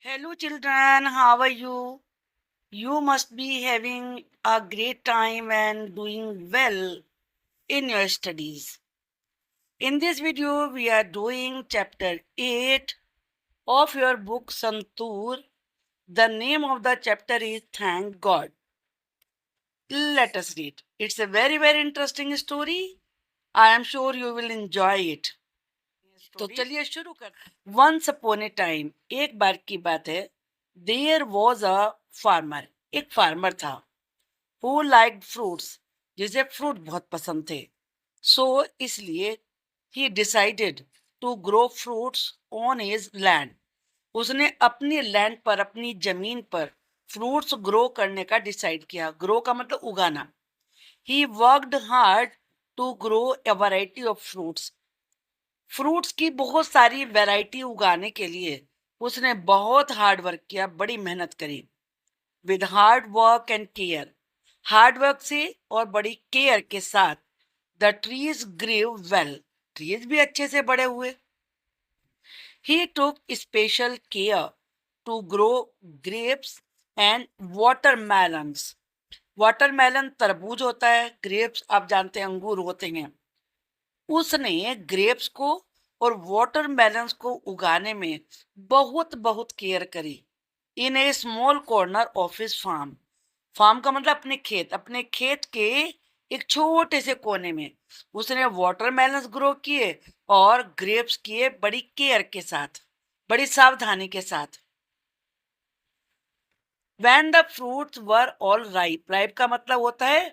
Hello, children. How are you? You must be having a great time and doing well in your studies. In this video, we are doing chapter 8 of your book Santur. The name of the chapter is Thank God. Let us read. It's a very interesting story. I am sure you will enjoy it. तो चलिए शुरू कर once upon ए time एक बार की बात है there was a farmer एक farmer था हु लाइक फ्रूट्स जिसे फ्रूट बहुत पसंद थे सो इसलिए ही decided to grow fruits on his land उसने अपनी लैंड पर अपनी जमीन पर फ्रूट्स ग्रो करने का डिसाइड किया ग्रो का मतलब उगाना he worked hard to grow a variety of fruits fruits की बहुत सारी वैरायटी उगाने के लिए उसने बहुत हार्ड वर्क किया बड़ी मेहनत करी with hard work and care hard work से और बड़ी केयर के साथ the trees grew well trees भी अच्छे से बड़े हुए he took special care to grow grapes and watermelons watermelon तरबूज होता है ग्रेप्स आप जानते हैं अंगूर होते हैं उसने ग्रेप्स को और वाटरमेलन्स को उगाने में बहुत बहुत केयर करी in a small corner of his farm farm का मतलब अपने खेत के एक छोटे से कोने में उसने वाटरमेलन्स ग्रो किए और ग्रेप्स किए बड़ी केयर के साथ बड़ी सावधानी के साथ when the fruits were all ripe ripe का मतलब होता है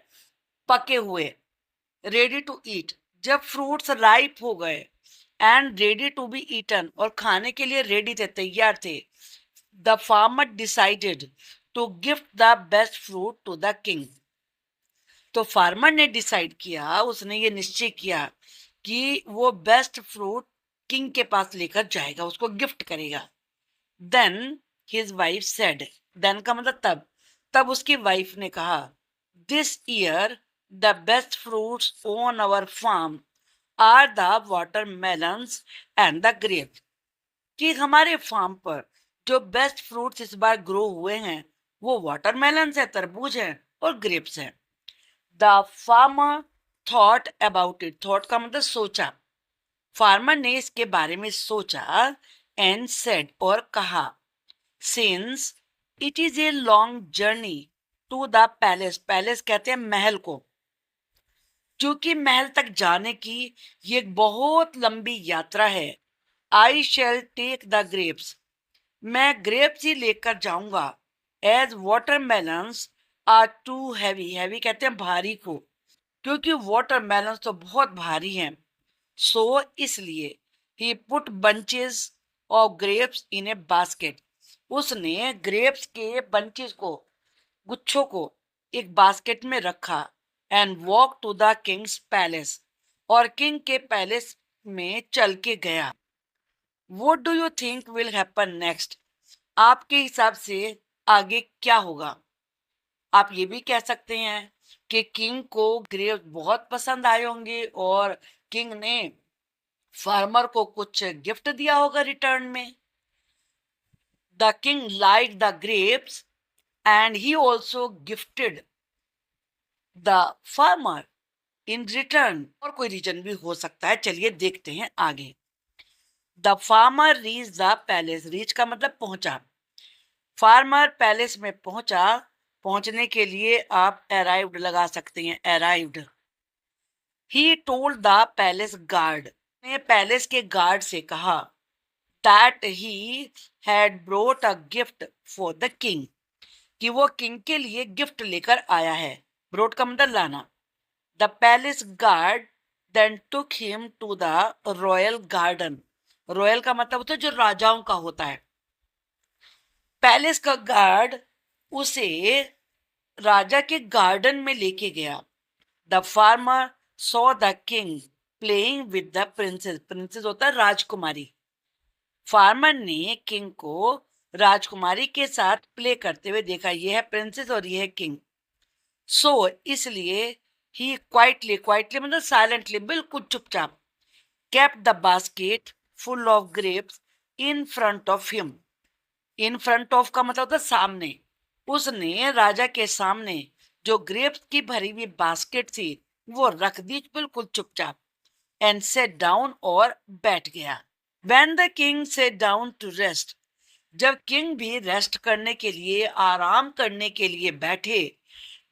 पके हुए रेडी टू ईट जब फ्रूट्स राइप हो गए and ready to be eaten और खाने के लिए रेडी थे तैयार थे the farmer decided to gift the best fruit to the king तो फार्मर ने डिसाइड किया उसने ये निश्चय किया कि वो बेस्ट फ्रूट किंग के पास लेकर जाएगा उसको गिफ्ट करेगा then his wife said then का मतलब तब उसकी वाइफ ने कहा this year the best fruits on our farm are the watermelons and the grapes कि हमारे फार्म पर जो बेस्ट फ्रूट्स इस बार ग्रो हुए हैं वो वाटरमेलन्स है तरबूज है और ग्रेप्स है the farmer thought about it thought का मतलब सोचा फार्मर ने इसके बारे में सोचा एंड सेड और कहा since it is a long journey to the palace palace कहते हैं महल को क्योंकि महल तक जाने की ये एक बहुत लंबी यात्रा है I shall take the grapes मैं ग्रेप्स ही लेकर जाऊंगा as watermelons are too heavy heavy कहते हैं भारी को क्योंकि वाटरमेलन्स तो बहुत भारी हैं सो इसलिए he put bunches of grapes in a basket उसने ग्रेप्स के बंचेस को गुच्छों को एक बास्केट में रखा and walk to the king's palace और किंग के पैलेस में चल के गया what do you think will happen next आपके हिसाब से आगे क्या होगा आप ये भी कह सकते हैं कि किंग को ग्रेप्स बहुत पसंद आए होंगे और किंग ने फार्मर को कुछ गिफ्ट दिया होगा रिटर्न में the king like the grapes and he also gifted the farmer in return और कोई रीजन भी हो सकता है चलिए देखते हैं आगे the farmer reach the palace reach का मतलब पहुंचा फार्मर पैलेस में पहुंचा पहुंचने के लिए आप अराइव्ड लगा सकते हैं arrived he told the palace guard ने पैलेस के गार्ड से कहा that he had brought a gift for the king कि वो किंग के लिए गिफ्ट लेकर आया है ब्रोट का मतलब लाना the palace guard then took him to the royal garden royal का मतलब होता है जो राजाओं का होता है पैलेस का गार्ड उसे राजा के गार्डन में लेके गया the farmer saw the king playing with the princess princess होता है राजकुमारी फार्मर ने किंग को राजकुमारी के साथ प्ले करते हुए देखा ये है प्रिंसेस और ये है किंग सो इसलिए ही क्वाइटली मतलब साइलेंटली बिल्कुल चुपचाप kept the basket full of grapes in front of him in front of का मतलब होता है सामने। उसने राजा के सामने जो ग्रेप्स की भरी हुई बास्केट थी वो रख दी बिल्कुल चुपचाप। एंड सेट डाउन और बैठ गया। When the king sat down to rest, जब किंग भी रेस्ट करने के लिए, आराम करने के लिए बैठे,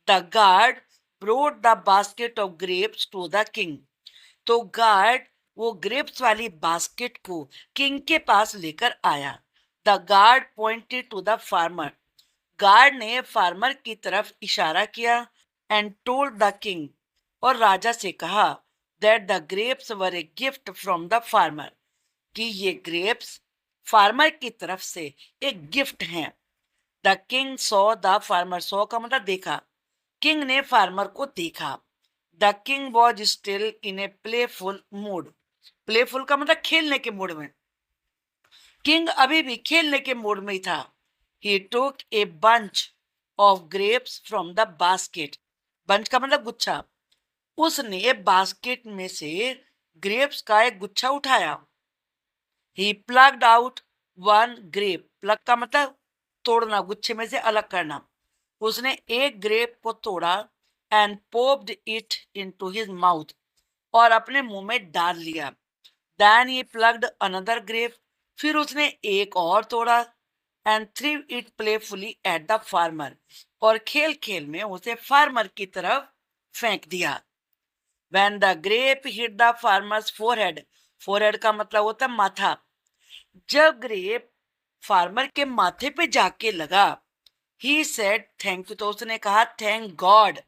the guard brought the basket of grapes to the king, तो गार्ड वो ग्रेप्स वाली बास्केट को किंग के पास लेकर आया। The guard pointed to the farmer, guard ने फार्मर की तरफ इशारा किया। एंड टोल्ड द किंग, और राजा से कहा, that the grapes were a gift from the farmer, कि ये ग्रेप्स फार्मर की तरफ से एक गिफ्ट हैं। The king saw the farmer, saw का मतलब देखा, किंग ने फार्मर को देखा। The king was still in A playful mood, playful का मतलब खेलने के मूड में, किंग अभी भी खेलने के मूड में ही था। He took a bunch of grapes from the basket, bunch का मतलब गुच्छा, उसने बास्केट में से ग्रेप्स का एक गुच्छा उठाया। He plucked out one grape, pluck का मतलब तोड़ना, गुच्छे में से अलग करना। उसने एक ग्रेप को तोड़ा। And popped it into his mouth, और अपने मुंह में डाल लिया। Then he plucked another grape, फिर उसने एक और तोड़ा। And threw it playfully at the farmer, और खेल खेल में उसे फार्मर की तरफ फेंक दिया। When the grape hit the farmer's forehead, forehead का मतलब होता है माथा, जब ग्रेप फार्मर के माथे पे जाके लगा, ही सेड थैंक यू, तो उसने कहा thank God.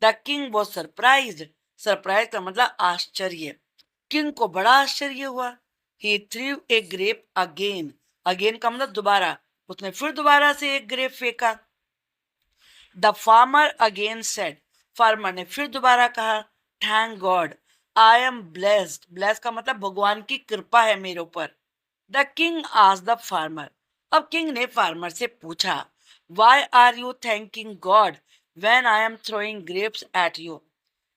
The king was surprised, surprise का मतलब आश्चर्य, किंग को बड़ा आश्चर्य हुआ। He threw a grape again, again का मतलब दोबारा, उसने फिर दोबारा से एक ग्रेप फेंका। The farmer again said, farmer ने फिर दोबारा कहा, thank God I am blessed, blessed का मतलब भगवान की कृपा है मेरे ऊपर। The king asked the farmer, अब किंग ने फार्मर से पूछा, why are you thanking God when I am throwing grapes at you,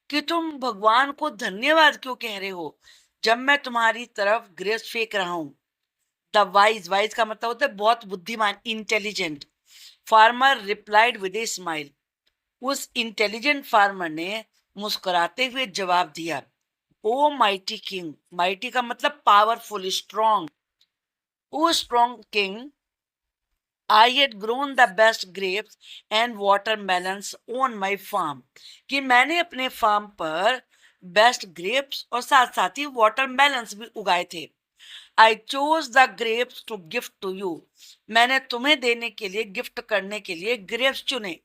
कि तुम भगवान को धन्यवाद क्यों कह रहे हो जब मैं तुम्हारी तरफ ग्रेप्स फेंक रहा हूं। द वाइज, वाइज का मतलब होता है बहुत बुद्धिमान, intelligent. Farmer replied with a smile, उस इंटेलिजेंट फार्मर ने मुस्कुराते हुए जवाब दिया, ओ माइटी किंग, माइटी का मतलब powerful, strong, O strong king, I had grown the best grapes and watermelons on my farm, कि मैंने अपने फार्म पर बेस्ट ग्रेप्स और साथ साथ ही वाटरमेलन्स भी उगाए थे। I chose the grapes to gift to you, मैंने तुम्हें देने के लिए, गिफ्ट करने के लिए ग्रेप्स चुने।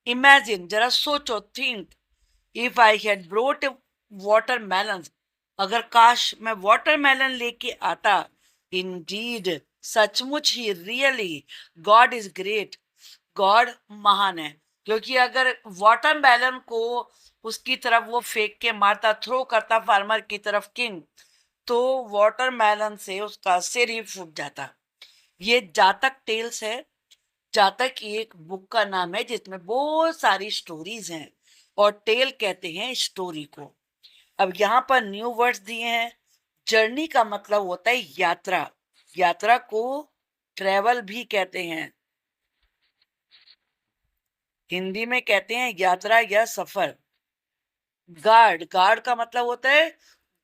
इमेजिन, जरा सोचो, think, if I had brought watermelon, अगर काश मैं वाटरमेलन लेके आता। इंडीड, सचमुच ही, really, God is great, God महान है, क्योंकि अगर वाटरमेलन को उसकी तरफ वो फेंक के मारता, थ्रो करता फार्मर की तरफ किंग, तो वाटरमेलन से उसका सिर ही फूट जाता। ये जातक टेल्स है, जातक एक बुक का नाम है जिसमें बहुत सारी स्टोरीज हैं, और टेल कहते हैं स्टोरी को। अब यहाँ पर न्यू वर्ड्स दिए हैं। जर्नी का मतलब होता है यात्रा, यात्रा को ट्रेवल भी कहते हैं, हिंदी में कहते हैं यात्रा या सफर। गार्ड, गार्ड का मतलब होता है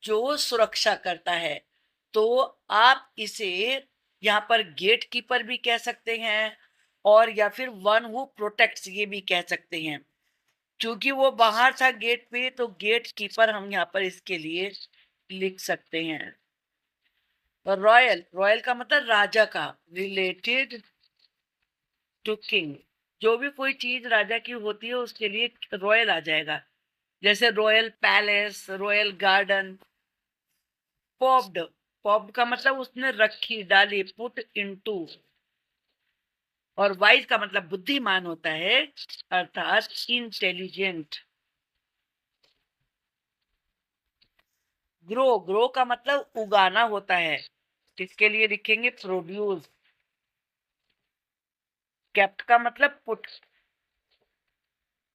जो सुरक्षा करता है, तो आप इसे यहाँ पर गेट कीपर भी कह सकते हैं, और या फिर वन हु प्रोटेक्ट्स ये भी कह सकते हैं। क्योंकि वो बाहर था गेट पे, तो गेट कीपर हम यहाँ पर इसके लिए लिख सकते हैं। और रॉयल, रॉयल का मतलब राजा का, रिलेटेड टू किंग, जो भी कोई चीज राजा की होती है उसके लिए रॉयल आ जाएगा, जैसे royal palace, royal garden. Popped, popped का मतलब उसने रखी, डाली, पुट इनटू। और वाइज का मतलब बुद्धिमान होता है, अर्थात इंटेलिजेंट। ग्रो, ग्रो का मतलब उगाना होता है, इसके लिए लिखेंगे प्रोड्यूस। केप्ट का मतलब पुट।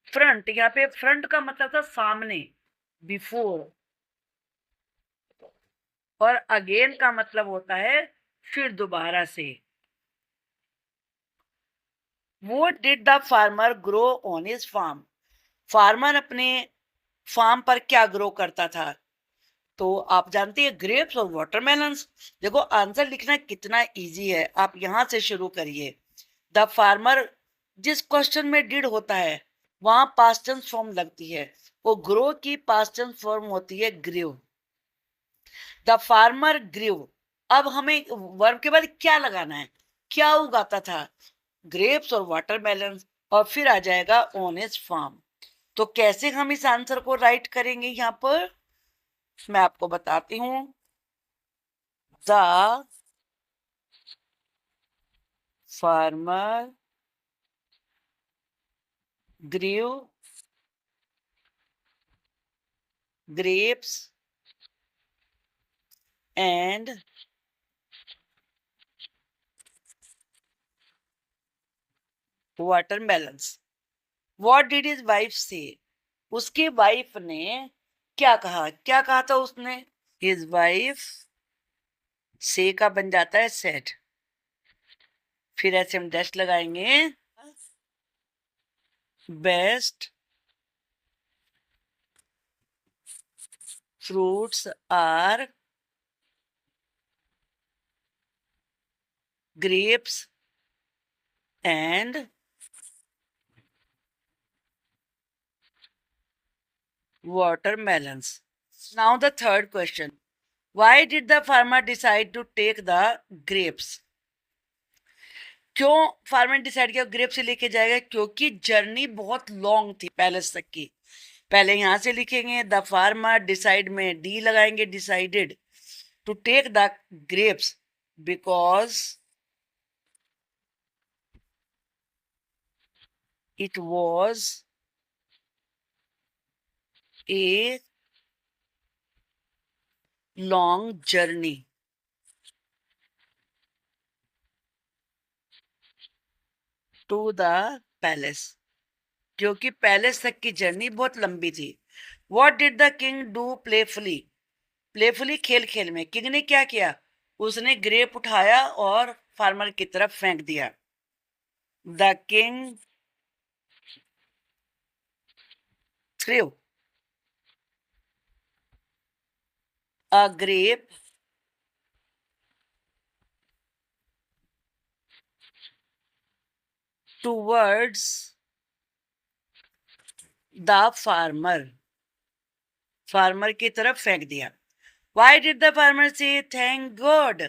फ्रंट, यहाँ पे फ्रंट का मतलब था सामने, बिफोर। और अगेन का मतलब होता है फिर दोबारा से। What did the farmer grow on his farm? Farmer अपने फार्म पर क्या ग्रो करता था? तो आप जानते हैं ग्रेप्स और वाटरमेलन्स। देखो आंसर लिखना कितना इजी है, आप यहां से शुरू करिए। द फार्मर, जिस क्वेश्चन में डिड होता है वहां पास्ट टेंस फॉर्म लगती है, वो ग्रो की पास्ट टेंस फॉर्म होती है ग्रीव। The farmer grieve. अब हमें वर्ब के बाद क्या लगाना है, क्या उगाता था? ग्रेप्स और वाटरमेलन, और फिर आ जाएगा ऑन हिज फार्म। तो कैसे हम इस आंसर को राइट करेंगे यहाँ पर, मैं आपको बताती हूँ। The farmer grew grapes and watermelons. What did his wife say? उसकी वाइफ ने क्या कहा? क्या कहा था उसने? His wife से का बन जाता है said, फिर ऐसे हम डैश लगाएंगे। Best fruits are grapes and watermelons. Now the third question. Why did the farmer decide to take the grapes? क्यों फार्मर डिसाइड किया ग्रेप से लेके जाएगा? क्योंकि जर्नी बहुत लॉन्ग थी पैलेस तक की। पहले यहां से लिखेंगे द फार्मर, डिसाइड में डी लगाएंगे, decided to take the grapes because it was a long journey to the palace, क्योंकि पैलेस तक की जर्नी बहुत लंबी थी। What did the king do playfully? Playfully खेल खेल में किंग ने क्या किया? उसने ग्रेप उठाया और फार्मर की तरफ फेंक दिया। The king through a grape towards the farmer, farmer की तरफ फेंक दिया। Why did the farmer say thank God?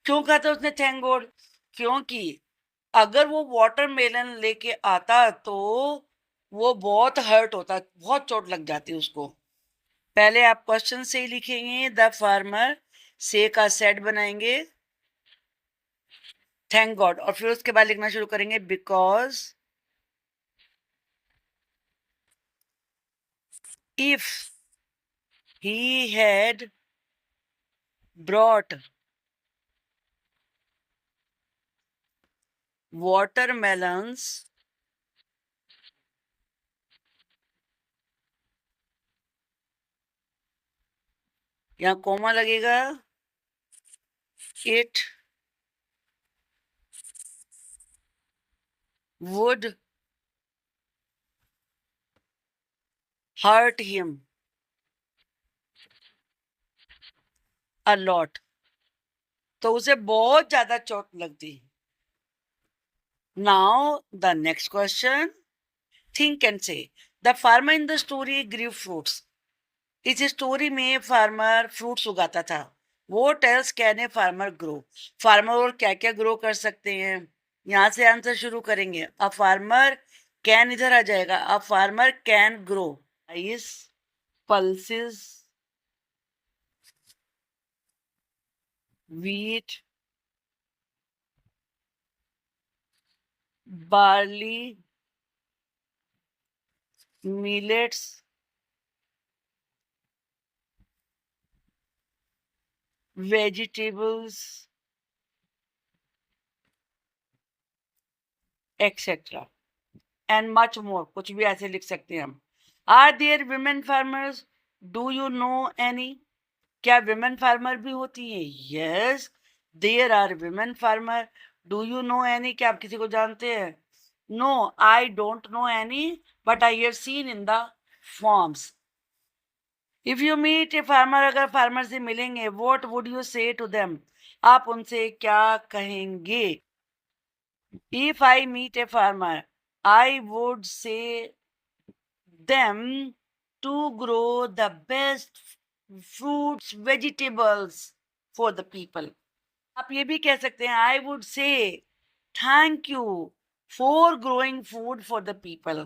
क्यों कहा था उसने थैंक गॉड? क्योंकि अगर वो वाटरमेलन लेके आता तो वो बहुत हर्ट होता, बहुत चोट लग जाती उसको। पहले आप क्वेश्चन से ही लिखेंगे द फार्मर, से का सेट बनाएंगे थैंक गॉड, और फिर उसके बाद लिखना शुरू करेंगे because if he had brought watermelons यहाँ कोमा लगेगा, it would hurt him a lot, तो उसे बहुत ज्यादा चोट लगती। Now the next question, think and say the farmer in the story grew fruits. इस स्टोरी में फार्मर फ्रूट्स उगाता था। What else can a farmer grow? Farmer और क्या क्या ग्रो कर सकते हैं? यहां से आंसर शुरू करेंगे। अ फार्मर कैन इधर आ जाएगा, a farmer can grow rice, pulses, wheat, barley, millets, vegetables, etc. And much more, कुछ भी ऐसे लिख सकते हैं हम। Are there women farmers? Do you know any? क्या विमेन फार्मर भी होती है? Yes, there are women farmer. Do you know any? क्या आप किसी को जानते हैं? No, I don't know any, but I have seen in the farms. If you meet a farmer, अगर फार्मर से मिलेंगे, what would you say to them? आप उनसे क्या कहेंगे? If I meet a farmer, I would say them to grow the best fruits, vegetables for the people. आप ये भी कह सकते हैं, I would say thank you for growing food for the people.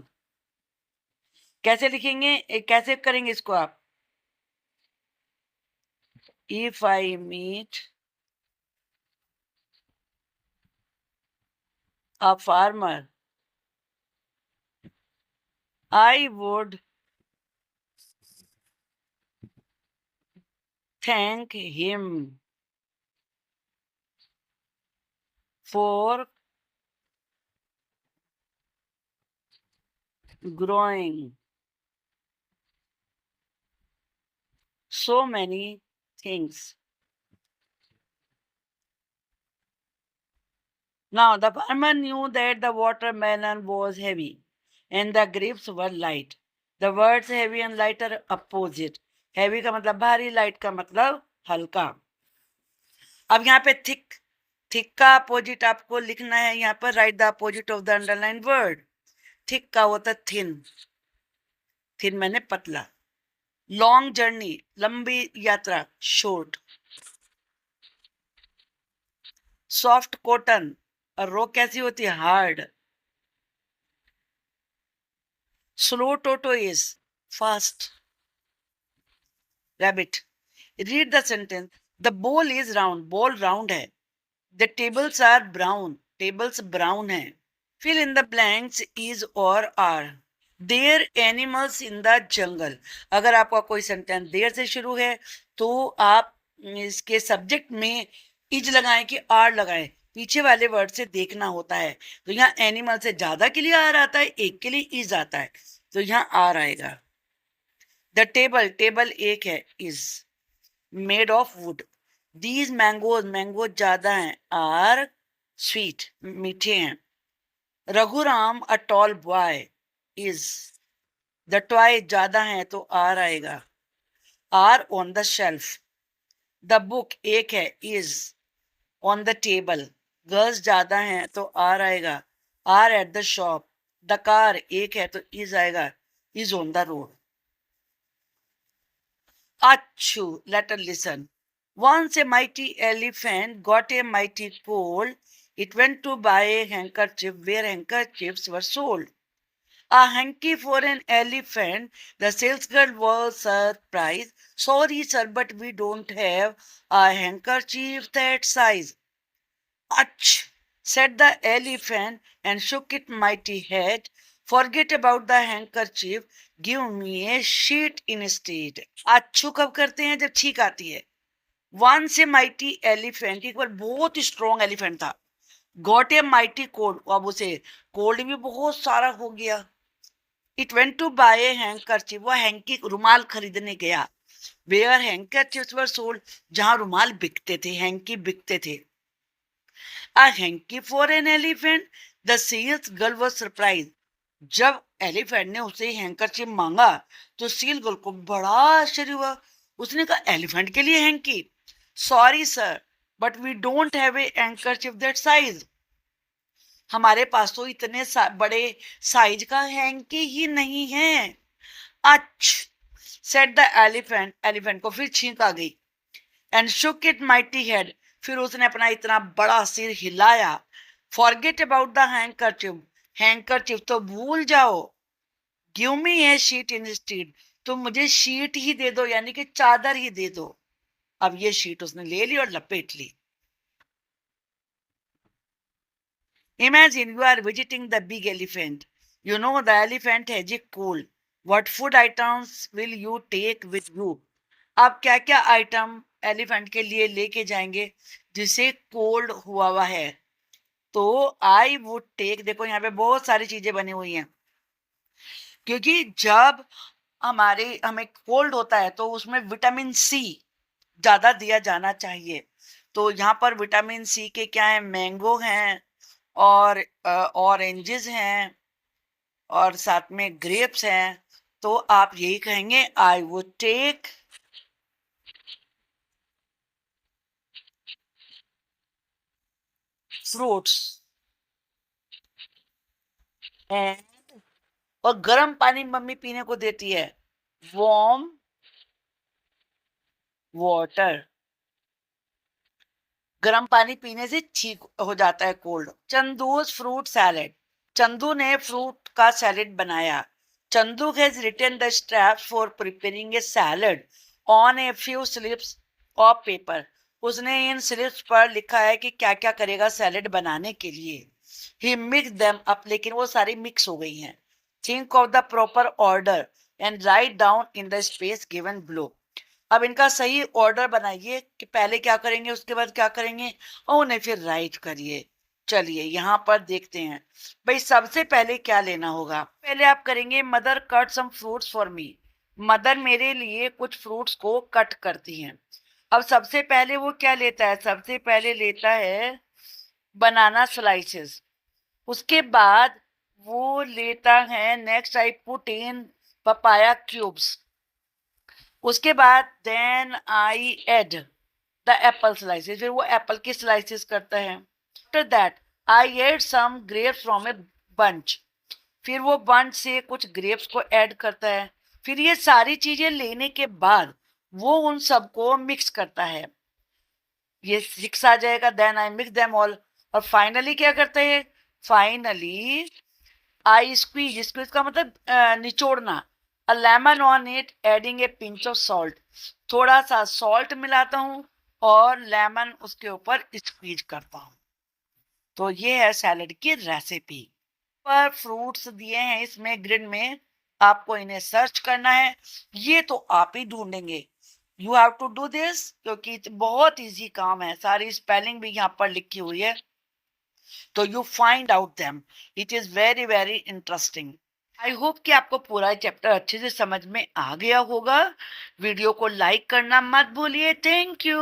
कैसे लिखेंगे, कैसे करेंगे इसको आप? If I meet a farmer, I would thank him for growing so many things. Now the farmer knew that the watermelon was heavy and the grapes were light. The words heavy and light are opposite. Heavy का मतलब भारी, light का मतलब हल्का. अब यहाँ पे thick, thick का अपोजिट आपको लिखना है. यहाँ पर right the opposite of the underline word. Thick का होता है थिन. थिन मैंने पतला. लॉन्ग जर्नी, लंबी यात्रा, शॉर्ट. सॉफ्ट कॉटन, और रो कैसी होती है? Hard. Slow tortoise, fast. Rabbit. Read the sentence. The ball is round, ball round है. The tables are brown, tables brown है. Fill in the blanks is और are. There animals in the jungle. अगर आपका कोई sentence there से शुरू है तो आप इसके सब्जेक्ट में इज लगाएं कि आर लगाएं. पीछे वाले वर्ड से देखना होता है. तो यहाँ एनिमल से ज्यादा के लिए आर आता है, एक के लिए इज आता है, तो यहाँ आर आएगा. द टेबल, टेबल एक है, is. Made of wood. These mangoes, mango ज्यादा हैं, आर स्वीट, मीठे हैं. Raghuram a tall boy, is. The toy ज्यादा हैं तो आर आएगा. Are on the shelf. The book एक है, is. On the table. Girls ज्यादा हैं तो आर आएगा. Are at the shop. The car एक है तो इज आएगा. Is on the road. Achoo, let us listen. Once a mighty elephant got a mighty cold. It went to buy a handkerchief where handkerchiefs were sold. A hanky for an elephant. The salesgirl was surprised. Sorry, sir, but we don't have a handkerchief that size. Ach, said the elephant and shook its mighty head. Forget about the handkerchief. Give me a sheet instead. अच्छू कब करते हैं? जब छींक आती है. One से mighty elephant, एक बार बहुत ही स्ट्रॉन्ग एलिफेंट था. गॉट ए माइटी कोल्ड, अब उसे कोल्ड भी बहुत सारा हो गया. It went to buy a handkerchief, वह हैंकी रुमाल खरीदने गया. वेयर हैंकरचीफ्स वर सोल्ड, जहां रुमाल बिकते थे, हैंकी बिकते थे. A hanky for an elephant. The seals girl was surprised. जब एलिफेंट ने उसे हैंकरचीफ मांगा तो सील गर्ल को बड़ा आश्चर्य हुआ. उसने कहा एलिफेंट के लिए hanky. Sorry sir, but we don't have a handkerchief that size. हमारे पास तो इतने बड़े साइज का हैंकी ही नहीं है. अच्छ, सेड द एलिफेंट. एलिफेंट को फिर छींक आ गई. And shook it mighty head. फिर उसने अपना इतना बड़ा सिर हिलाया. Forget about the handkerchief. Handkerchief तो भूल जाओ. Give me a sheet instead. तुम मुझे शीट ही दे दो, यानी कि चादर ही दे दो. अब ये शीट उसने ले ली और लपेट ली. Imagine you are visiting the big elephant. You know the elephant has a cold. What food items will you take with you? आप क्या क्या आइटम एलिफेंट के लिए लेके जाएंगे जिसे कोल्ड हुआ है? तो आई वुड टेक, देखो यहाँ पे बहुत सारी चीजें बनी हुई हैं, क्योंकि जब हमें कोल्ड होता है तो उसमें विटामिन सी ज्यादा दिया जाना चाहिए. तो यहाँ पर विटामिन सी के क्या है, मैंगो हैं और ऑरेंजेस हैं और साथ में ग्रेप्स हैं। तो आप यही कहेंगे, I would take fruits and, और गर्म पानी मम्मी पीने को देती है, वार्म वाटर। गर्म पानी पीने से ठीक हो जाता है cold. Chandu's fruit salad, Chandu ने फ्रूट का सैलेड बनाया। Chandu has written the steps for preparing a salad on a few slips of paper. उसने इन स्लिप्स पर लिखा है कि क्या क्या करेगा सैलेड बनाने के लिए। ही मिक्स देम अप, लेकिन वो सारी मिक्स हो गई हैं। Think of the proper order and write down in the space given below. अब इनका सही ऑर्डर बनाइए कि पहले क्या करेंगे उसके बाद क्या करेंगे, और उन्हें फिर राइट करिए। चलिए यहाँ पर देखते हैं भाई, सबसे पहले क्या लेना होगा। पहले आप करेंगे, mother cut some fruits for me. Mother मेरे लिए कुछ फ्रूट्स को कट करती हैं। अब सबसे पहले वो क्या लेता है, सबसे पहले लेता है बनाना स्लाइसेस। उसके बाद वो लेता है, next I put in papaya cubes. उसके बाद then I add the apple slices, फिर वो एप्पल की स्लाइसेस करता है। After that I add some grapes from a bunch, फिर वो बंच से कुछ ग्रेप्स को ऐड करता है। फिर ये सारी चीजें लेने के बाद वो उन सबको मिक्स करता है, ये सिक्स आ जाएगा। Then I mix them all, और फाइनली क्या करता है, फाइनली आई स्क्वीज, स्क्वीज का मतलब निचोड़ना। A lemon on it adding a pinch of salt, थोड़ा सा सॉल्ट मिलाता हूँ और लेमन उसके ऊपर स्क्वीज करता हूँ। तो ये है सैलेड की रेसिपी। पर फ्रूट्स दिए हैं इसमें ग्रिड में, आपको इन्हें सर्च करना है, ये तो आप ही ढूंढेंगे। You have to do this, क्योंकि बहुत इजी काम है, सारी स्पेलिंग भी यहाँ पर लिखी हुई है। तो you find out them, it is very very interesting. I hope कि आपको पूरा चैप्टर अच्छे से समझ में आ गया होगा। वीडियो को लाइक करना मत भूलिए। Thank you.